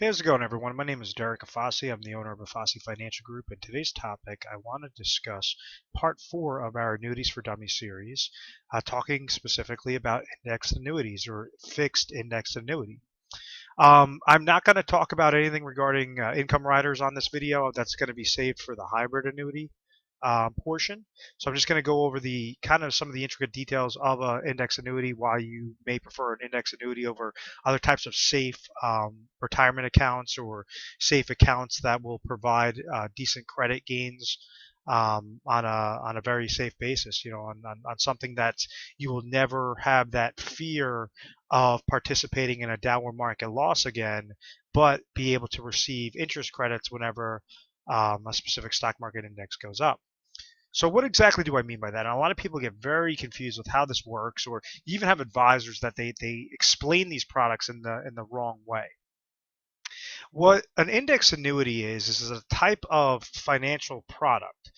Hey, how's it going, everyone? My name is Derek Afasi. I'm the owner of Afasi Financial Group, and today's topic, I want to discuss part 4 of our Annuities for Dummies series, talking specifically about indexed annuities or fixed indexed annuity. I'm not going to talk about anything regarding income riders on this video. That's going to be saved for the hybrid annuity portion. So I'm just going to go over the kind of some of the intricate details of an index annuity, why you may prefer an index annuity over other types of safe retirement accounts or safe accounts that will provide decent credit gains on a very safe basis, on something that you will never have that fear of participating in a downward market loss again, but be able to receive interest credits whenever a specific stock market index goes up. So what exactly do I mean by that? And a lot of people get very confused with how this works, or even have advisors that they explain these products in the wrong way. What an index annuity is a type of financial product.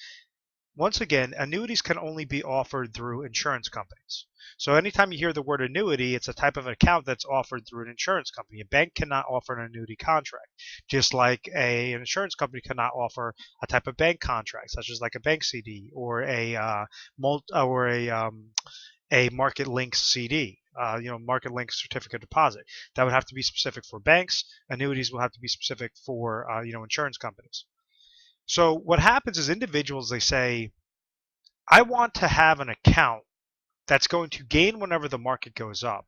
Once again, annuities can only be offered through insurance companies. So anytime you hear the word annuity, it's a type of account that's offered through an insurance company. A bank cannot offer an annuity contract, just like an insurance company cannot offer a type of bank contract, such as like a bank CD or a market link CD. Market link certificate deposit. That would have to be specific for banks. Annuities will have to be specific for insurance companies. So what happens is individuals, they say, I want to have an account that's going to gain whenever the market goes up.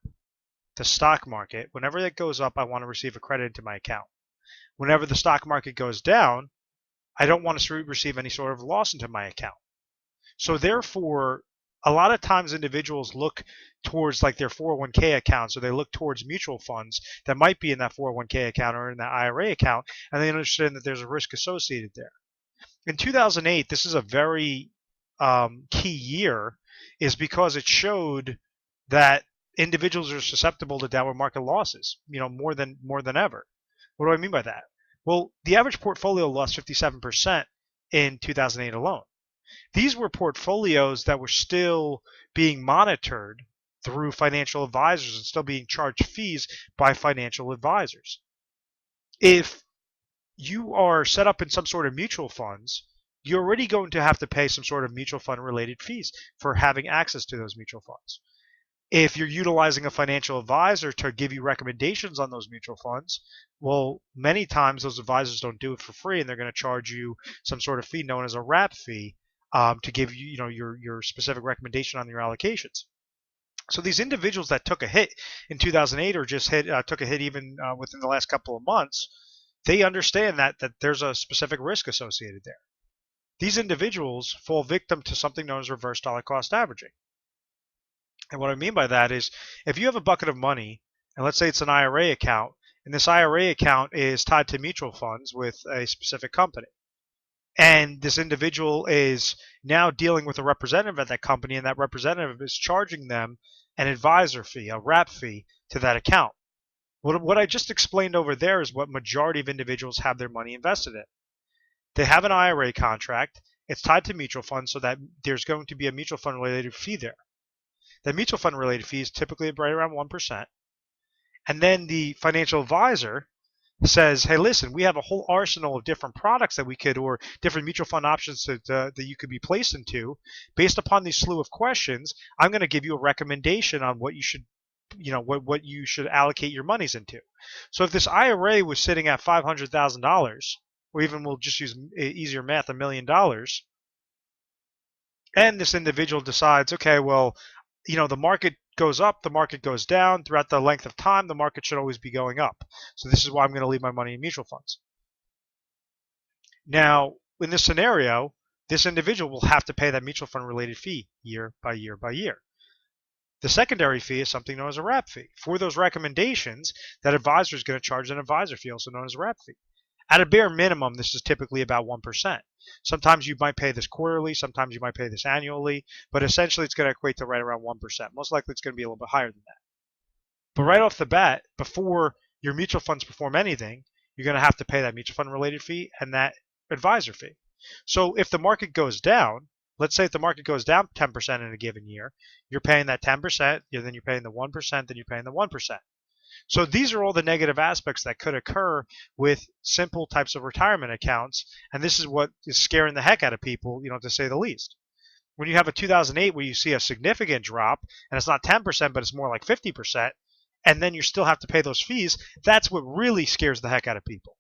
The stock market, whenever it goes up, I want to receive a credit into my account. Whenever the stock market goes down, I don't want to receive any sort of loss into my account. So therefore, a lot of times individuals look towards like their 401k accounts, or they look towards mutual funds that might be in that 401k account or in that IRA account, and they understand that there's a risk associated there. In 2008, this is a very key year, is because it showed that individuals are susceptible to downward market losses, more than ever. What do I mean by that? Well, the average portfolio lost 57% in 2008 alone. These were portfolios that were still being monitored through financial advisors and still being charged fees by financial advisors. If you are set up in some sort of mutual funds, you're already going to have to pay some sort of mutual fund related fees for having access to those mutual funds. If you're utilizing a financial advisor to give you recommendations on those mutual funds, well, many times those advisors don't do it for free, and they're going to charge you some sort of fee known as a wrap fee to give you, your specific recommendation on your allocations. So these individuals that took a hit in 2008, or just took a hit even within the last couple of months, they understand that there's a specific risk associated there. These individuals fall victim to something known as reverse dollar cost averaging. And what I mean by that is, if you have a bucket of money, and let's say it's an IRA account, and this IRA account is tied to mutual funds with a specific company, and this individual is now dealing with a representative at that company, and that representative is charging them an advisor fee, a wrap fee, to that account. What I just explained over there is what majority of individuals have their money invested in. They have an IRA contract. It's tied to mutual funds, so that there's going to be a mutual fund related fee there. The mutual fund related fee is typically right around 1%. And then the financial advisor says, hey, listen, we have a whole arsenal of different products that we could, or different mutual fund options that you could be placed into. Based upon these slew of questions, I'm going to give you a recommendation on what you should what you should allocate your monies into. So if this IRA was sitting at $500,000, or even we'll just use easier math, $1 million, and this individual decides, okay, well, the market goes up, the market goes down, throughout the length of time, the market should always be going up. So this is why I'm going to leave my money in mutual funds. Now, in this scenario, this individual will have to pay that mutual fund related fee year by year by year. The secondary fee is something known as a wrap fee. For those recommendations, that advisor is going to charge an advisor fee, also known as a wrap fee. At a bare minimum, this is typically about 1%. Sometimes you might pay this quarterly, sometimes you might pay this annually, but essentially it's going to equate to right around 1%. Most likely it's going to be a little bit higher than that. But right off the bat, before your mutual funds perform anything, you're going to have to pay that mutual fund related fee and that advisor fee. So if the market goes down, let's say if the market goes down 10% in a given year, you're paying that 10%, then you're paying the 1%, then you're paying the 1%. So these are all the negative aspects that could occur with simple types of retirement accounts, and this is what is scaring the heck out of people, to say the least. When you have a 2008 where you see a significant drop, and it's not 10%, but it's more like 50%, and then you still have to pay those fees, that's what really scares the heck out of people.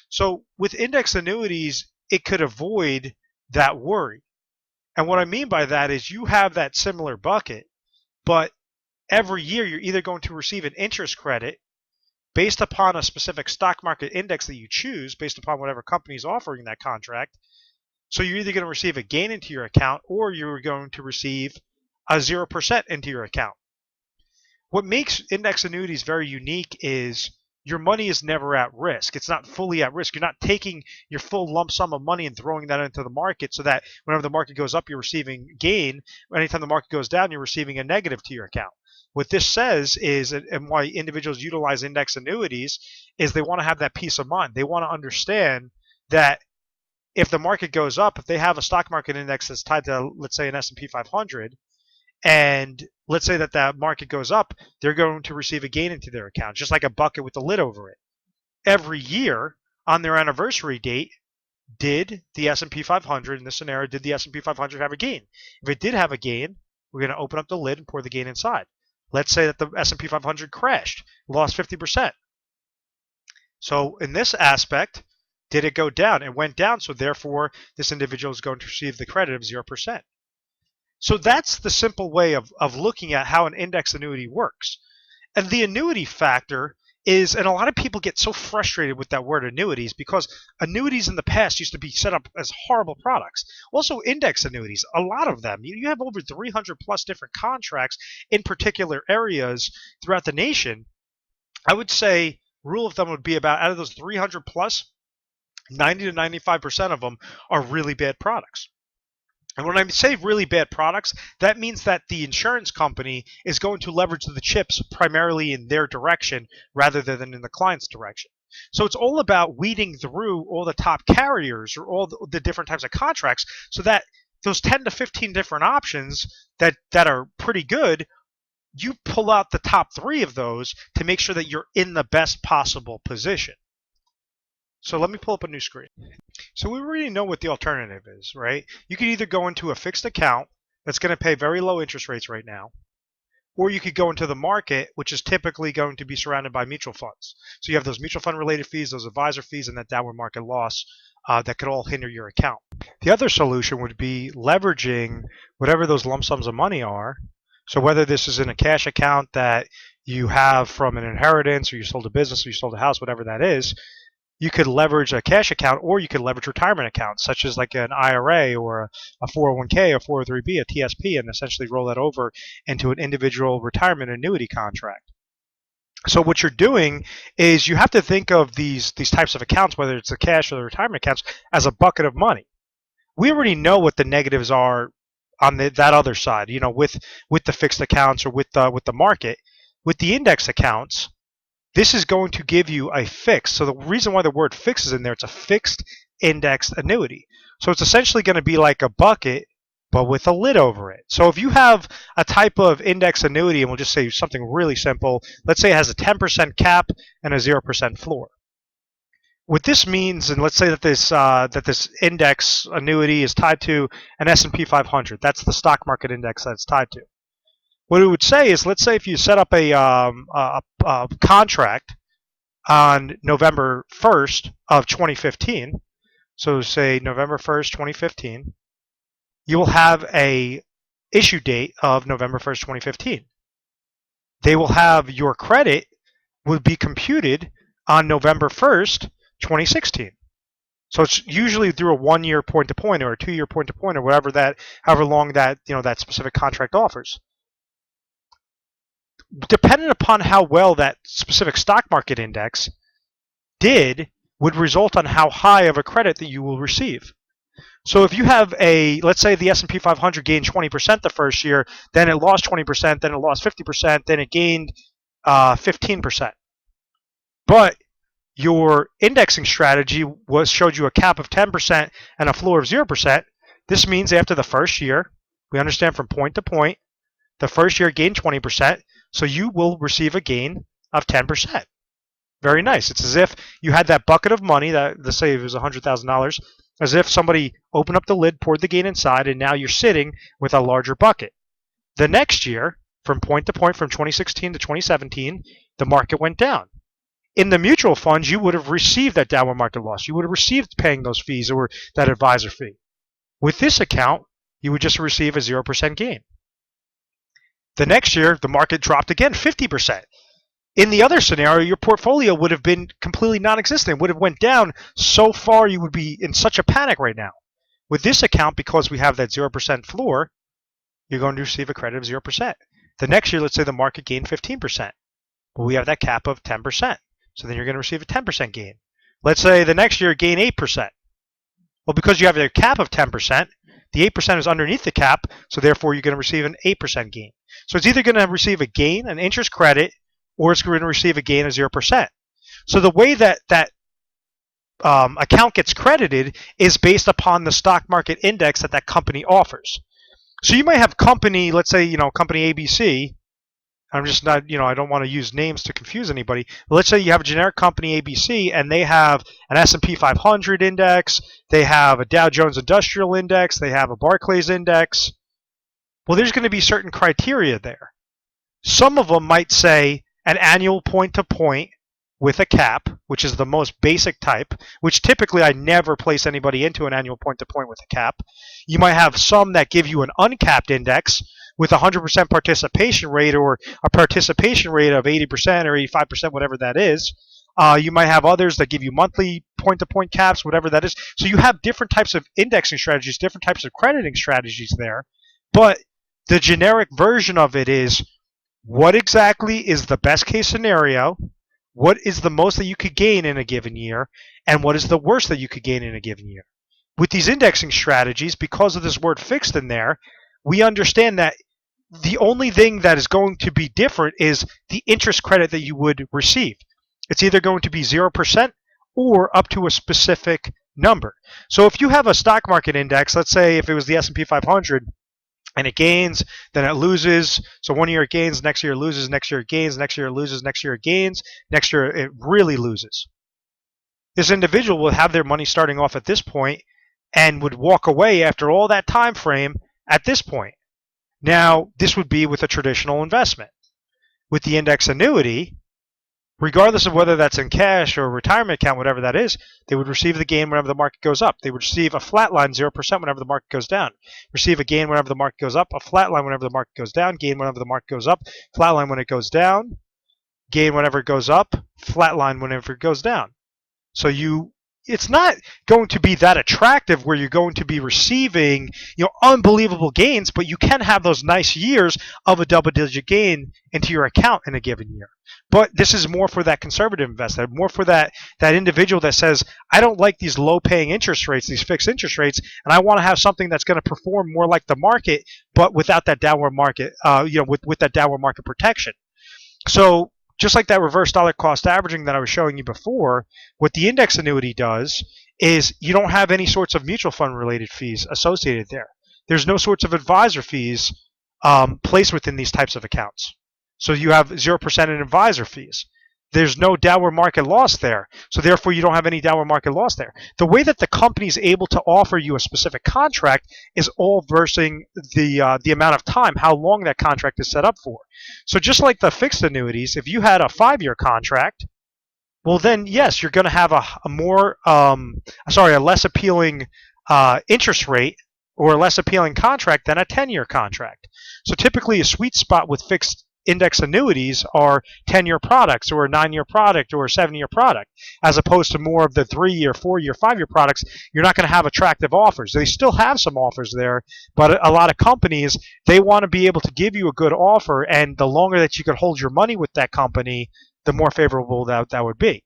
So with index annuities, it could avoid that worry. And what I mean by that is you have that similar bucket, but every year you're either going to receive an interest credit based upon a specific stock market index that you choose based upon whatever company is offering that contract. So you're either going to receive a gain into your account or you're going to receive a 0% into your account. What makes index annuities very unique is your money is never at risk. It's not fully at risk. You're not taking your full lump sum of money and throwing that into the market so that whenever the market goes up, you're receiving gain. Anytime the market goes down, you're receiving a negative to your account. What this says is, and why individuals utilize index annuities, is they want to have that peace of mind. They want to understand that if the market goes up, if they have a stock market index that's tied to, let's say, an S&P 500, and let's say that market goes up, they're going to receive a gain into their account, just like a bucket with a lid over it. Every year on their anniversary date, did the S&P 500, in this scenario, did the S&P 500 have a gain? If it did have a gain, we're going to open up the lid and pour the gain inside. Let's say that the S&P 500 crashed, lost 50%. So in this aspect, did it go down? It went down, so therefore this individual is going to receive the credit of 0%. So that's the simple way of looking at how an index annuity works. And the annuity factor is, and a lot of people get so frustrated with that word annuities because annuities in the past used to be set up as horrible products. Also index annuities, a lot of them, you have over 300 plus different contracts in particular areas throughout the nation. I would say rule of thumb would be about, out of those 300 plus, 90 to 95% of them are really bad products. And when I say really bad products, that means that the insurance company is going to leverage the chips primarily in their direction rather than in the client's direction. So it's all about weeding through all the top carriers or all the different types of contracts so that those 10 to 15 different options that are pretty good, you pull out the top 3 of those to make sure that you're in the best possible position. So let me pull up a new screen. So we already know what the alternative is, right? You could either go into a fixed account that's going to pay very low interest rates right now, or you could go into the market, which is typically going to be surrounded by mutual funds. So you have those mutual fund related fees, those advisor fees, and that downward market loss that could all hinder your account. The other solution would be leveraging whatever those lump sums of money are. So whether this is in a cash account that you have from an inheritance, or you sold a business, or you sold a house, whatever that is, you could leverage a cash account, or you could leverage retirement accounts, such as like an IRA or a 401k, a 403b, a TSP, and essentially roll that over into an individual retirement annuity contract. So what you're doing is you have to think of these types of accounts, whether it's the cash or the retirement accounts, as a bucket of money. We already know what the negatives are on that other side, with the fixed accounts or with the market. With the index accounts, this is going to give you a fix. So the reason why the word fix is in there, it's a fixed index annuity. So it's essentially going to be like a bucket, but with a lid over it. So if you have a type of index annuity, and we'll just say something really simple, let's say it has a 10% cap and a 0% floor. What this means, and let's say that this index annuity is tied to an S&P 500. That's the stock market index that it's tied to. What it would say is, let's say if you set up a contract on November 1st of 2015, so say November 1st, 2015, you will have a issue date of November 1st, 2015. They will have your credit will be computed on November 1st, 2016. So it's usually through a 1-year point-to-point or a 2-year point-to-point or however long that that specific contract offers. Depending upon how well that specific stock market index did would result on how high of a credit that you will receive. So if you have let's say the S&P 500 gained 20% the first year, then it lost 20%, then it lost 50%, then it gained 15%. But your indexing strategy showed you a cap of 10% and a floor of 0%. This means after the first year, we understand from point to point, the first year gained 20%, so you will receive a gain of 10%. Very nice. It's as if you had that bucket of money, that let's say it was $100,000, as if somebody opened up the lid, poured the gain inside, and now you're sitting with a larger bucket. The next year, from point to point, from 2016 to 2017, the market went down. In the mutual funds, you would have received that downward market loss. You would have received paying those fees or that advisor fee. With this account, you would just receive a 0% gain. The next year, the market dropped again 50%. In the other scenario, your portfolio would have been completely non-existent. It would have went down so far you would be in such a panic right now. With this account, because we have that 0% floor, you're going to receive a credit of 0%. The next year, let's say the market gained 15%. Well, we have that cap of 10%. So then you're going to receive a 10% gain. Let's say the next year gain 8%. Well, because you have a cap of 10%, the 8% is underneath the cap, so therefore you're going to receive an 8% gain. So it's either going to receive a gain, an interest credit, or it's going to receive a gain of 0%. So the way that account gets credited is based upon the stock market index that company offers. So you might have company, let's say, company ABC. I'm just not, I don't want to use names to confuse anybody. But let's say you have a generic company ABC, and they have an S&P 500 index, they have a Dow Jones Industrial Index, they have a Barclays Index. Well, there's going to be certain criteria there. Some of them might say an annual point-to-point with a cap, which is the most basic type, which typically I never place anybody into an annual point-to-point with a cap. You might have some that give you an uncapped index with 100% participation rate, or a participation rate of 80% or 85%, whatever that is. You might have others that give you monthly point-to-point caps, whatever that is. So you have different types of indexing strategies, different types of crediting strategies there. But the generic version of it is, what exactly is the best case scenario? What is the most that you could gain in a given year? And what is the worst that you could gain in a given year? With these indexing strategies, because of this word fixed in there, we understand that the only thing that is going to be different is the interest credit that you would receive. It's either going to be 0% or up to a specific number. So if you have a stock market index, let's say if it was the S&P 500, and it gains, then it loses. So one year it gains, next year it loses, next year it gains, next year it loses, next year it gains, next year it really loses. This individual will have their money starting off at this point and would walk away after all that time frame at this point. Now, this would be with a traditional investment. With the index annuity, regardless of whether that's in cash or a retirement account, whatever that is, they would receive the gain whenever the market goes up. They would receive a flat line, 0%, whenever the market goes down. Receive a gain whenever the market goes up, a flat line whenever the market goes down, gain whenever the market goes up, flat line when it goes down, gain whenever it goes up, flat line whenever it goes down. So it's not going to be that attractive where you're going to be receiving, unbelievable gains, but you can have those nice years of a double-digit gain into your account in a given year. But this is more for that conservative investor, more for that individual that says, I don't like these low-paying interest rates, these fixed interest rates, and I want to have something that's going to perform more like the market, but without that downward market, with that downward market protection. So just like that reverse dollar cost averaging that I was showing you before, what the index annuity does is you don't have any sorts of mutual fund related fees associated there. There's no sorts of advisor fees placed within these types of accounts. So you have 0% in advisor fees. There's no downward market loss there. So therefore, you don't have any downward market loss there. The way that the company is able to offer you a specific contract is all versing the amount of time, how long that contract is set up for. So just like the fixed annuities, if you had a 5-year contract, well then, yes, you're going to have a less appealing interest rate or a less appealing contract than a 10-year contract. So typically a sweet spot with fixed index annuities are 10-year products or a 9-year product or a 7-year product, as opposed to more of the 3-year, 4-year, 5-year products. You're not going to have attractive offers. They still have some offers there, but a lot of companies, they want to be able to give you a good offer, and the longer that you could hold your money with that company, the more favorable that would be.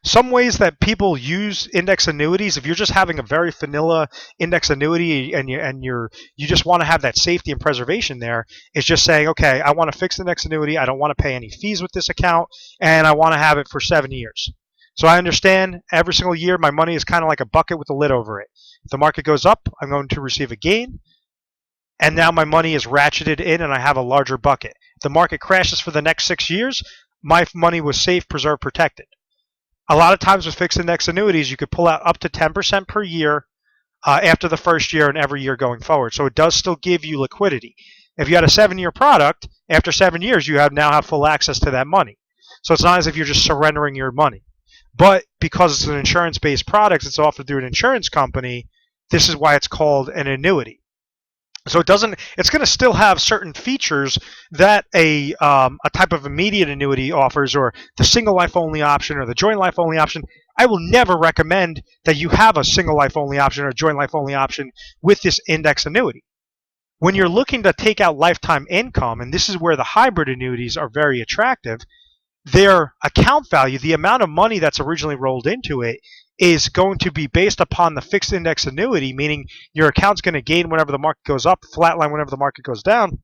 Some ways that people use index annuities, if you're just having a very vanilla index annuity and you just want to have that safety and preservation there, is just saying, okay, I want a fixed index annuity, I don't want to pay any fees with this account, and I want to have it for 7 years. So I understand every single year my money is kind of like a bucket with a lid over it. If the market goes up, I'm going to receive a gain, and now my money is ratcheted in and I have a larger bucket. If the market crashes for the next 6 years, my money was safe, preserved, protected. A lot of times with fixed index annuities, you could pull out up to 10% per year after the first year and every year going forward. So it does still give you liquidity. If you had a 7-year product, after 7 years, you now have full access to that money. So it's not as if you're just surrendering your money. But because it's an insurance-based product, it's offered through an insurance company, this is why it's called an annuity. So it's going to still have certain features that a type of immediate annuity offers, or the single life only option or the joint life only option. I will never recommend that you have a single life only option or a joint life only option with this index annuity. When you're looking to take out lifetime income, and this is where the hybrid annuities are very attractive, their account value, the amount of money that's originally rolled into it, is going to be based upon the fixed index annuity, meaning your account's going to gain whenever the market goes up, flatline whenever the market goes down.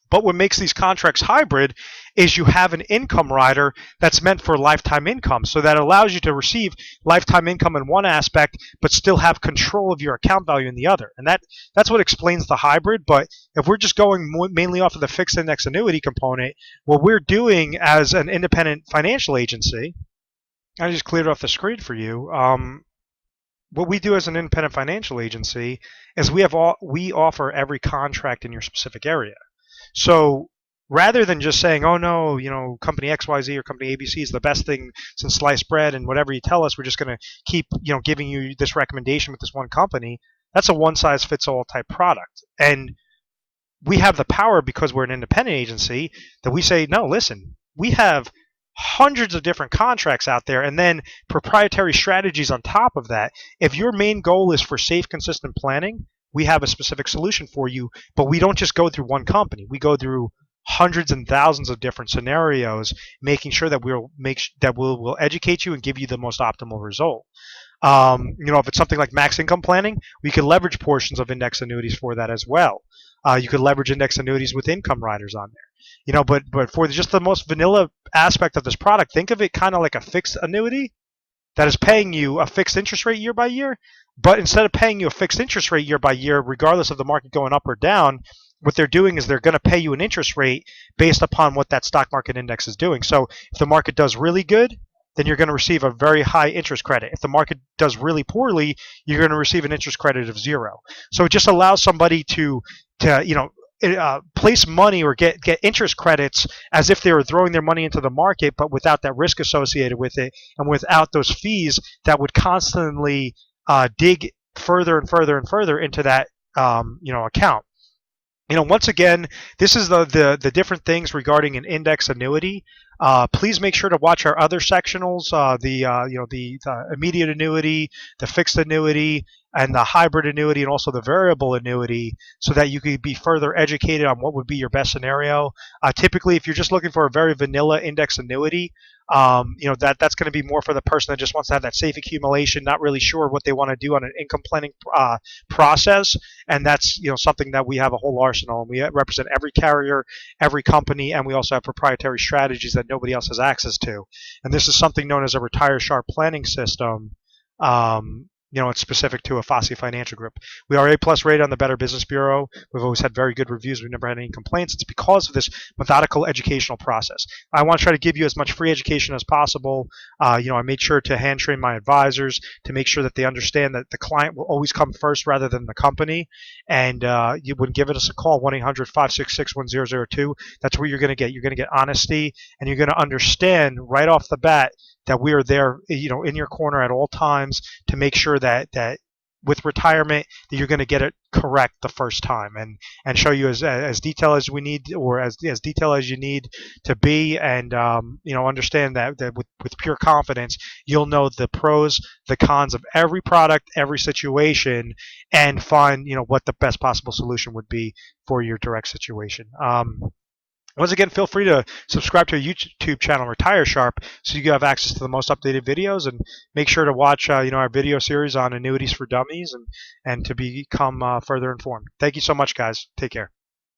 But what makes these contracts hybrid is you have an income rider that's meant for lifetime income. So that allows you to receive lifetime income in one aspect, but still have control of your account value in the other. And that's what explains the hybrid. But if we're just going mainly off of the fixed index annuity component, what we're doing as an independent financial agency, I just cleared off the screen for you. What we do as an independent financial agency is we offer every contract in your specific area. So rather than just saying, oh no, company XYZ or company ABC is the best thing since sliced bread, and whatever you tell us, we're just going to keep giving you this recommendation with this one company, that's a one-size-fits-all type product. And we have the power, because we're an independent agency, that we say, no, listen, we have hundreds of different contracts out there, and then proprietary strategies on top of that. If your main goal is for safe, consistent planning, we have a specific solution for you, but we don't just go through one company. We go through hundreds and thousands of different scenarios, making sure that we'll educate you and give you the most optimal result. If it's something like max income planning, we could leverage portions of index annuities for that as well. You could leverage index annuities with income riders on there. But for just the most vanilla aspect of this product, think of it kind of like a fixed annuity that is paying you a fixed interest rate year by year. But instead of paying you a fixed interest rate year by year, regardless of the market going up or down, what they're doing is they're going to pay you an interest rate based upon what that stock market index is doing. So if the market does really good, then you're going to receive a very high interest credit. If the market does really poorly, you're going to receive an interest credit of 0. So it just allows somebody to place money or get interest credits as if they were throwing their money into the market, but without that risk associated with it, and without those fees that would constantly dig further and further and further into that account. Once again, this is the different things regarding an index annuity. Please make sure to watch our other sectionals, the immediate annuity, the fixed annuity, and the hybrid annuity, and also the variable annuity, so that you could be further educated on what would be your best scenario. Typically, if you're just looking for a very vanilla index annuity, that's going to be more for the person that just wants to have that safe accumulation, not really sure what they want to do on an income planning process. And that's something that we have a whole arsenal, and we represent every carrier, every company, and we also have proprietary strategies that nobody else has access to. And this is something known as a Retire Sharp planning system. It's specific to a Fossey Financial Group. We are A+ rated on the Better Business Bureau. We've always had very good reviews. We've never had any complaints. It's because of this methodical educational process. I want to try to give you as much free education as possible. I made sure to hand train my advisors to make sure that they understand that the client will always come first rather than the company. And you would give us a call, 1-800-566-1002. That's where you're going to get. You're going to get honesty, and you're going to understand right off the bat that we are there, in your corner at all times to make sure that with retirement that you're going to get it correct the first time, and show you as detailed as we need, or as detailed as you need to be, and understand that with pure confidence you'll know the pros, the cons of every product, every situation, and find what the best possible solution would be for your direct situation. Once again, feel free to subscribe to our YouTube channel, Retire Sharp, so you have access to the most updated videos, and make sure to watch our video series on annuities for dummies, and to become further informed. Thank you so much, guys. Take care.